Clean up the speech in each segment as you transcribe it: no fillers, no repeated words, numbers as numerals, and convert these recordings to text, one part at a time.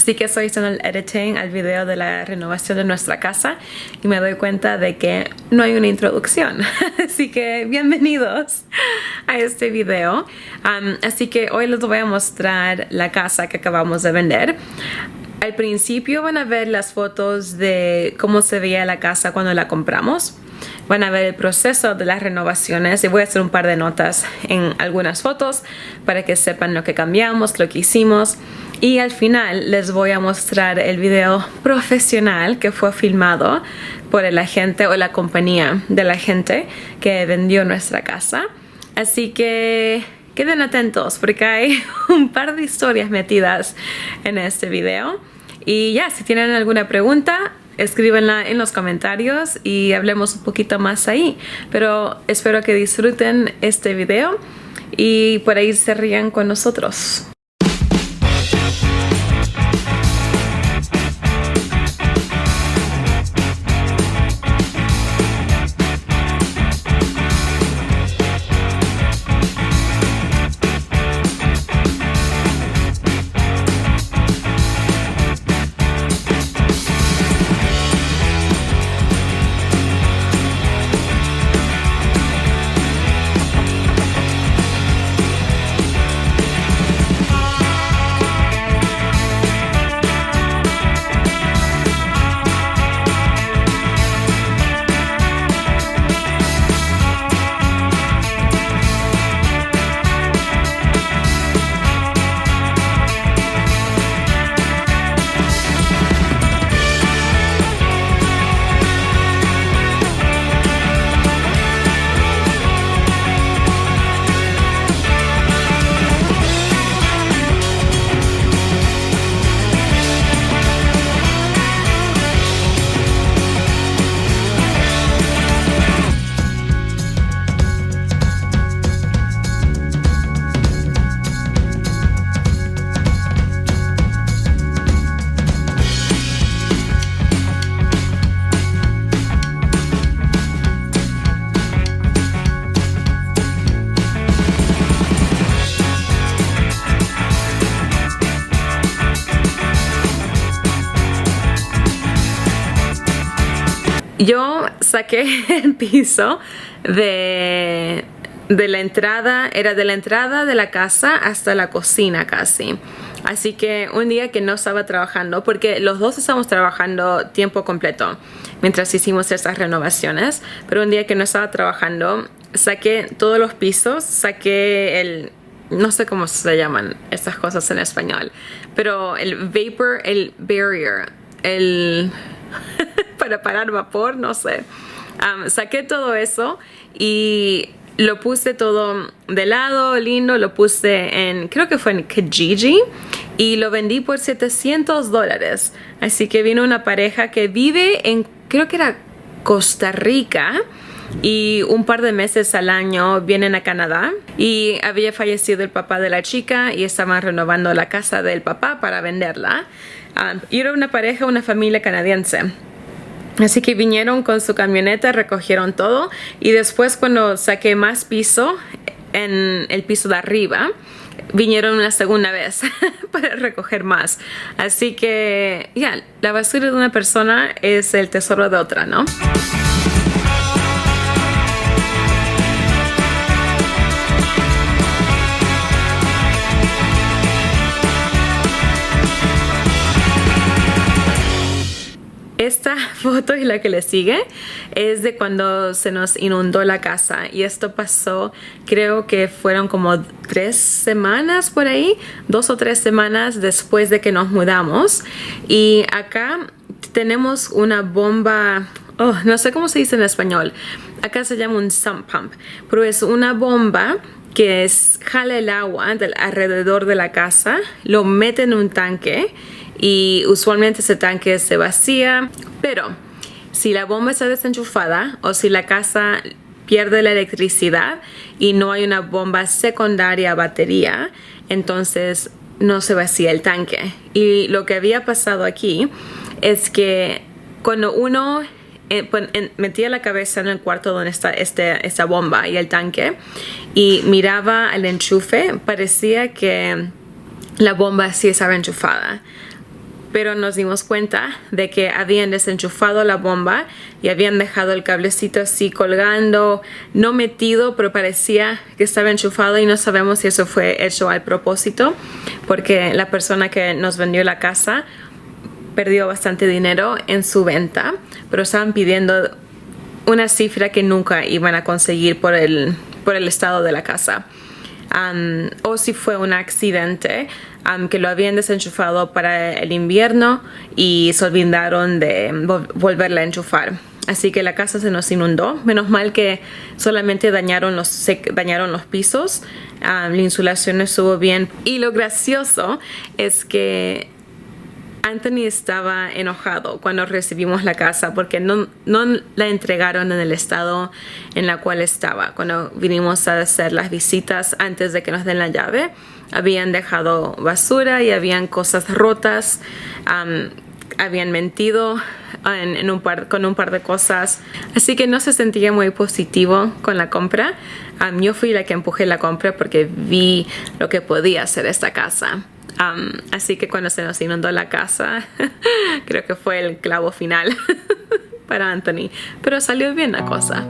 Así que estoy haciendo el editing al video de la renovación de nuestra casa y me doy cuenta de que no hay una introducción. Así que bienvenidos a este video. Así que hoy les voy a mostrar la casa que acabamos de vender. Al principio van a ver las fotos de cómo se veía la casa cuando la compramos. Van a ver el proceso de las renovaciones y voy a hacer un par de notas en algunas fotos para que sepan lo que cambiamos, lo que hicimos. Y al final les voy a mostrar el video profesional que fue filmado por el agente o la compañía del agente que vendió nuestra casa. Así que queden atentos porque hay un par de historias metidas en este video. Y ya, si tienen alguna pregunta, escríbenla en los comentarios y hablemos un poquito más ahí. Pero espero que disfruten este video y por ahí se rían con nosotros. Yo saqué el piso de la entrada, era de la entrada de la casa hasta la cocina casi. Así que un día que no estaba trabajando, porque los dos estábamos trabajando tiempo completo mientras hicimos esas renovaciones, pero un día que no estaba trabajando, saqué todos los pisos, saqué el... no sé cómo se llaman estas cosas en español, pero el vapor, el barrier, el... para parar vapor, no sé. Saqué todo eso y lo puse todo de lado, lindo, lo puse en, creo que fue en Kijiji y lo vendí por $700. Así que vino una pareja que vive en, creo que era Costa Rica, y un par de meses al año vienen a Canadá, y había fallecido el papá de la chica y estaban renovando la casa del papá para venderla. Y era una pareja, una familia canadiense. Así que vinieron con su camioneta, recogieron todo y después cuando saqué más piso en el piso de arriba, vinieron una segunda vez para recoger más. Así que ya, la basura de una persona es el tesoro de otra, ¿no? Esta foto y la que le sigue es de cuando se nos inundó la casa y esto pasó, creo que fueron como 3 semanas por ahí, 2 o 3 semanas después de que nos mudamos. Y acá tenemos una bomba, no sé cómo se dice en español, acá se llama un sump pump, pero es una bomba que jala el agua del alrededor de la casa, lo mete en un tanque y usualmente ese tanque se vacía, pero si la bomba está desenchufada o si la casa pierde la electricidad y no hay una bomba secundaria batería, entonces no se vacía el tanque. Y lo que había pasado aquí es que cuando uno metía la cabeza en el cuarto donde está esta bomba y el tanque y miraba el enchufe, parecía que la bomba sí estaba enchufada. pero nos dimos cuenta de que habían desenchufado la bomba y habían dejado el cablecito así colgando, no metido, pero parecía que estaba enchufado, y no sabemos si eso fue hecho al propósito, porque la persona que nos vendió la casa perdió bastante dinero en su venta, pero estaban pidiendo una cifra que nunca iban a conseguir por el estado de la casa. O si fue un accidente, que lo habían desenchufado para el invierno y se olvidaron de volverla a enchufar. Así que la casa se nos inundó. Menos mal que solamente dañaron los pisos. La insulación estuvo bien. Y lo gracioso es que Anthony estaba enojado cuando recibimos la casa porque no la entregaron en el estado en la cual estaba. Cuando vinimos a hacer las visitas antes de que nos den la llave, habían dejado basura y habían cosas rotas. Habían mentido con un par de cosas, así que no se sentía muy positivo con la compra. Yo fui la que empujé la compra porque vi lo que podía hacer esta casa. Así que cuando se nos inundó la casa, creo que fue el clavo final para Anthony, pero salió bien la cosa.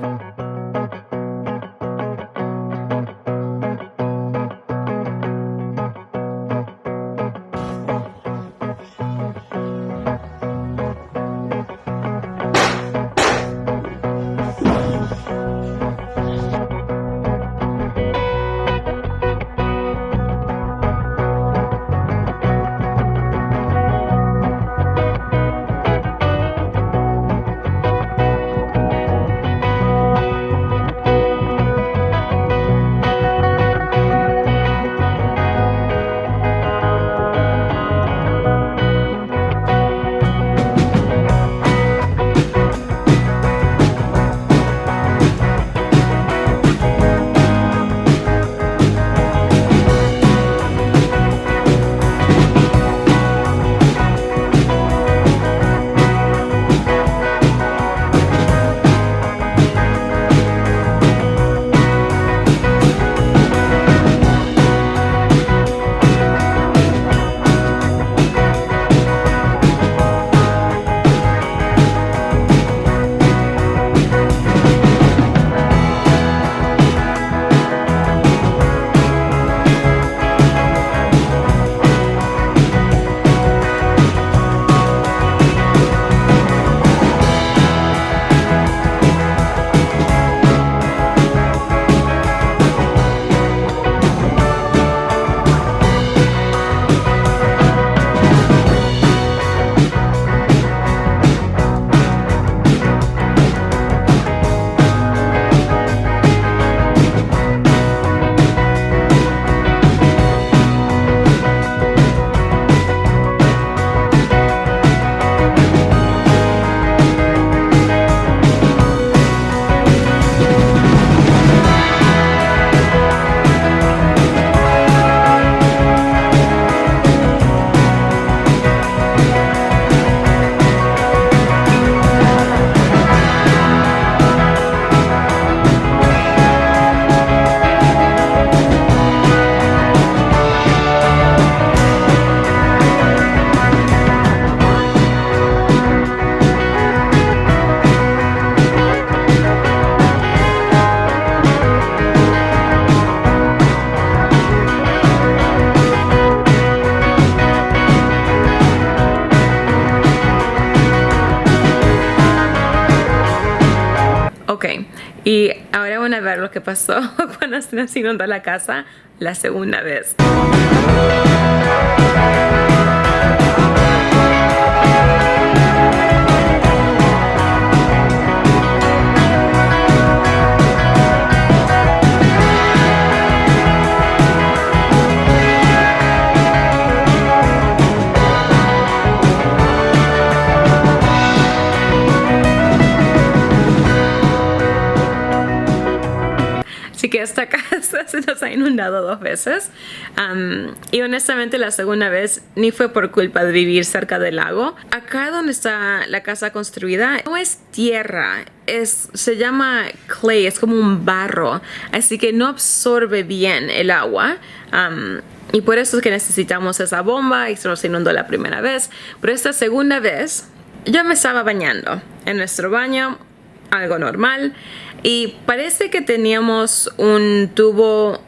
Ok, y ahora van a ver lo que pasó cuando se nos inundó la casa la segunda vez. Así que esta casa se nos ha inundado 2 veces. Y honestamente la segunda vez ni fue por culpa de vivir cerca del lago. Acá donde está la casa construida no es tierra, se llama clay, es como un barro. Así que no absorbe bien el agua. Y por eso es que necesitamos esa bomba y se nos inundó la primera vez. Pero esta segunda vez yo me estaba bañando en nuestro baño, algo normal. Y parece que teníamos un tubo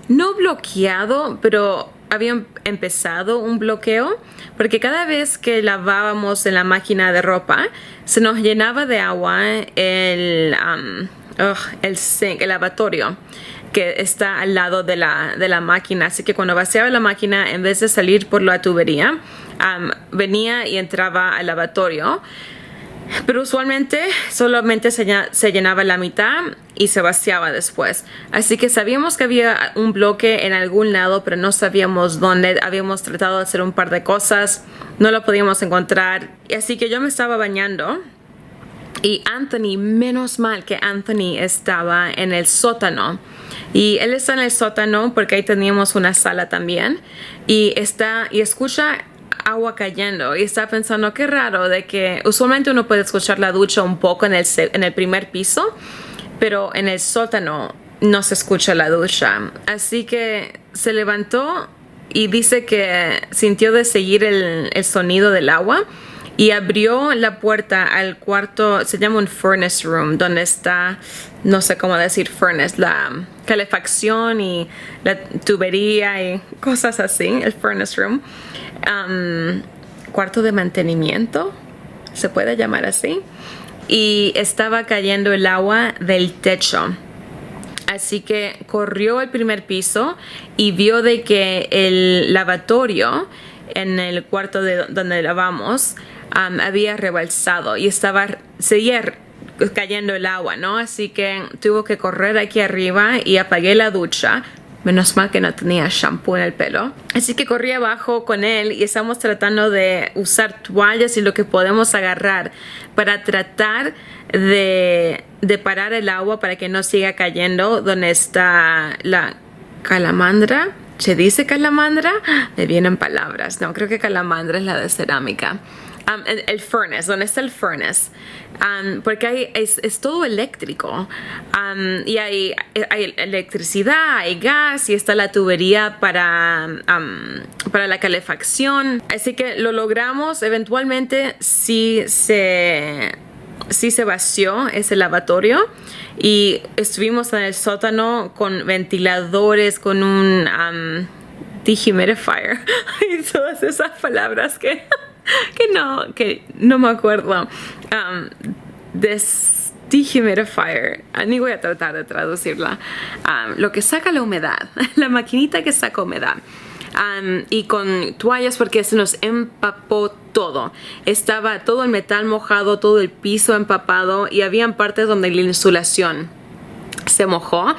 no bloqueado, pero había empezado un bloqueo. Porque cada vez que lavábamos en la máquina de ropa, se nos llenaba de agua el sink, el lavatorio que está al lado de la máquina. Así que cuando vaciaba la máquina, en vez de salir por la tubería, venía y entraba al lavatorio. Pero usualmente solamente se llenaba la mitad y se vaciaba después. Así que sabíamos que había un bloque en algún lado, pero no sabíamos dónde. Habíamos tratado de hacer un par de cosas, no lo podíamos encontrar. Así que yo me estaba bañando. Y Anthony, menos mal que Anthony estaba en el sótano. Y él está en el sótano porque ahí teníamos una sala también. Y escucha agua cayendo. Y está pensando, qué raro, de que usualmente uno puede escuchar la ducha un poco en el primer piso. Pero en el sótano no se escucha la ducha. Así que se levantó y dice que sintió de seguir el sonido del agua. Y abrió la puerta al cuarto, se llama un furnace room, donde está, no sé cómo decir furnace, la calefacción y la tubería y cosas así, el furnace room. Cuarto de mantenimiento, se puede llamar así. Y estaba cayendo el agua del techo. Así que corrió al primer piso y vio de que el lavatorio en el cuarto donde lavamos había rebalsado y seguía cayendo el agua, ¿no? Así que tuvo que correr aquí arriba y apagué la ducha. Menos mal que no tenía shampoo en el pelo. Así que corrí abajo con él y estamos tratando de usar toallas y lo que podemos agarrar para tratar de parar el agua para que no siga cayendo donde está la calamandra. ¿Se dice calamandra? Me vienen palabras. No, creo que calamandra es la de cerámica. El furnace, donde está el furnace. Porque es todo eléctrico. Y hay electricidad, hay gas y está la tubería para la calefacción. Así que lo logramos. Eventualmente sí se vació ese lavatorio y estuvimos en el sótano con ventiladores, con un dehumidifier y todas esas palabras que no me acuerdo. Dehumidifier, ni voy a tratar de traducirla. Lo que saca la humedad, la maquinita que saca humedad. Y con toallas porque se nos empapó todo. Estaba todo el metal mojado, todo el piso empapado y habían partes donde la insulación se mojó.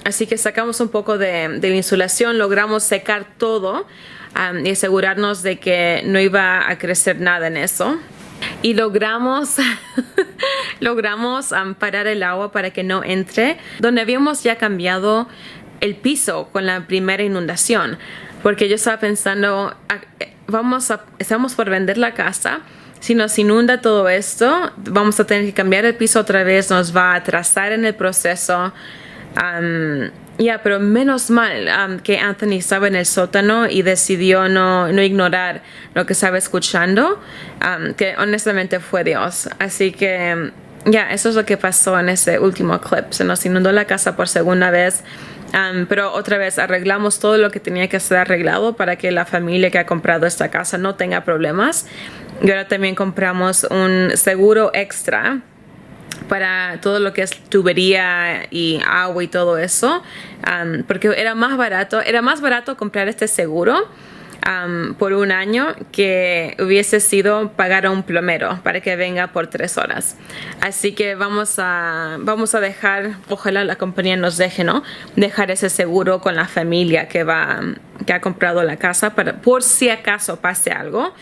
Así que sacamos un poco de la insulación, logramos secar todo y asegurarnos de que no iba a crecer nada en eso. Y logramos parar el agua para que no entre donde habíamos ya cambiado el piso con la primera inundación, porque yo estaba pensando, estamos por vender la casa. Si nos inunda todo esto, vamos a tener que cambiar el piso otra vez, nos va a atrasar en el proceso. Pero menos mal que Anthony estaba en el sótano y decidió no ignorar lo que estaba escuchando, que honestamente fue Dios. Así que eso es lo que pasó en ese último clip. Se nos inundó la casa por segunda vez. Pero otra vez arreglamos todo lo que tenía que ser arreglado para que la familia que ha comprado esta casa no tenga problemas. Y ahora también compramos un seguro extra para todo lo que es tubería y agua y todo eso, porque era más barato comprar este seguro por un año que hubiese sido pagar a un plomero para que venga por 3 horas. Así que vamos a dejar, ojalá la compañía nos deje, ¿no? Dejar ese seguro con la familia que ha comprado la casa por si acaso pase algo.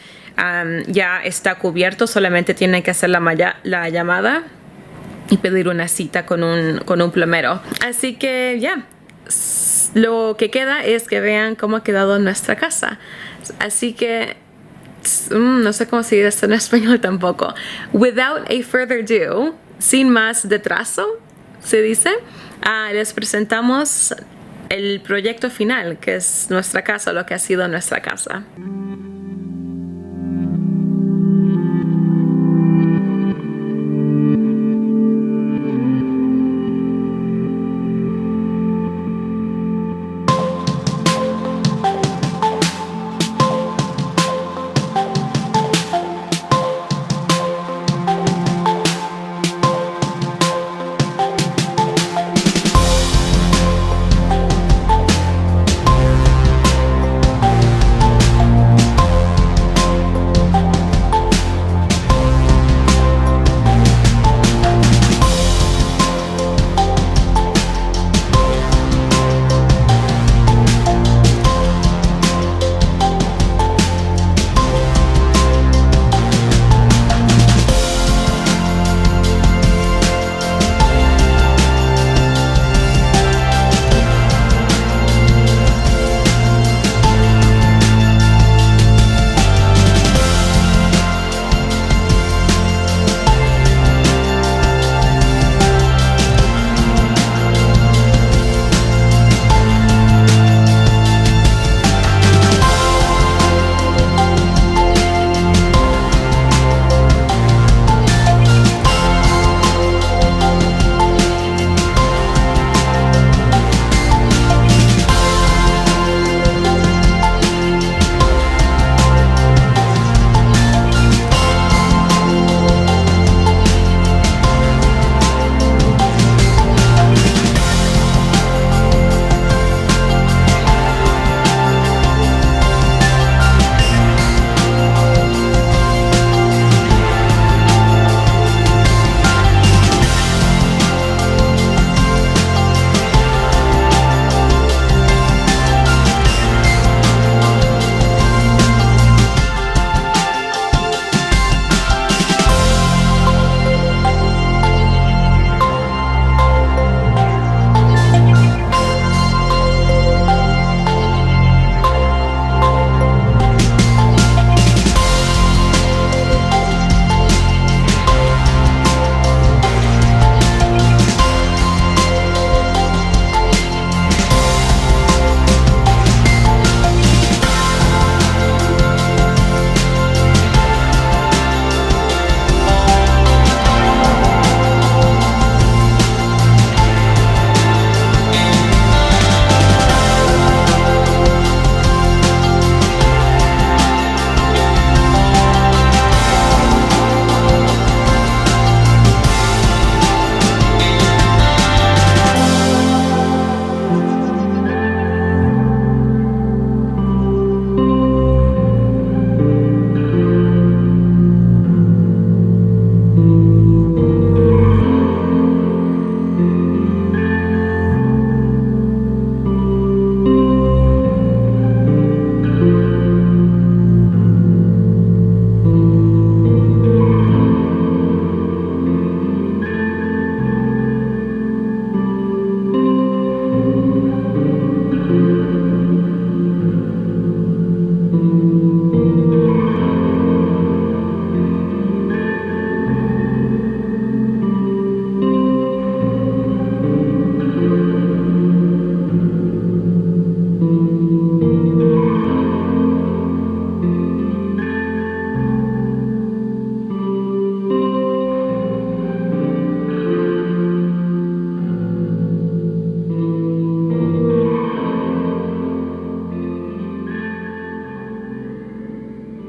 Ya está cubierto, solamente tienen que hacer la llamada y pedir una cita con un plomero. Así que lo que queda es que vean cómo ha quedado nuestra casa. Así que no sé cómo decir esto en español tampoco. Without a further ado, sin más retraso, se dice, les presentamos el proyecto final, que es nuestra casa, lo que ha sido nuestra casa.